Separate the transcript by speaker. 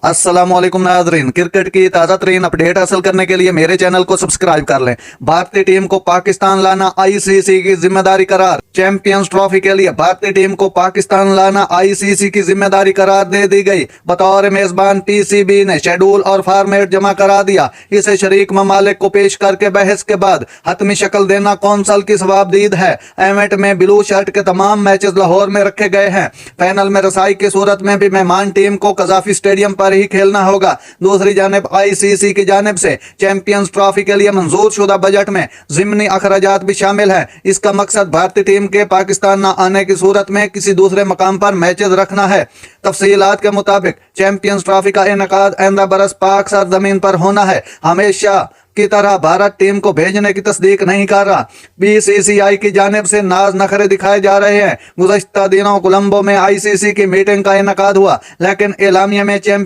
Speaker 1: अस्सलाम वालेकुम नाज़रीन, क्रिकेट की ताज़ा तरीन अपडेट हासिल करने के लिए मेरे चैनल को सब्सक्राइब कर लें। भारतीय टीम को पाकिस्तान लाना आईसीसी की जिम्मेदारी करार। चैंपियंस ट्रॉफी के लिए भारतीय टीम को पाकिस्तान लाना आईसीसी की जिम्मेदारी करार दे दी गई। बतौर मेजबान पीसीबी ने शेड्यूल और फॉर्मेट जमा करा दिया। इसे शरीक ममालिक को पेश करके बहस के बाद हतमी शक्ल देना कौंसल की सवाबदीद है। एवेंट में ब्लू शर्ट के तमाम मैचेस लाहौर में रखे गए हैं। फाइनल में रसाई की सूरत में भी मेहमान टीम को कजाफी स्टेडियम पर ही खेलना होगा। दूसरी जानिब आईसीसी की जानिब से चैंपियंस ट्रॉफी के लिए मंजूर शुदा बजट में ज़िमनी अखराजात भी शामिल है। इसका मकसद भारतीय टीम के पाकिस्तान न आने की सूरत में किसी दूसरे मकाम पर मैचेस रखना है। तफसीलात के मुताबिक चैंपियंस ट्रॉफी का इनेकाद आइंदा बरस पाक सरजमीन पर होना है। हमेशा की तरह भारत टीम को भेजने की तस्दीक नहीं कर रहा। बीसीसीआई की जानिब से नाज नखरे दिखाए जा रहे हैं। गुज़श्ता दिनों कोलंबो में आईसीसी की मीटिंग का इनेकाद हुआ, लेकिन एलामिया में चैंपियन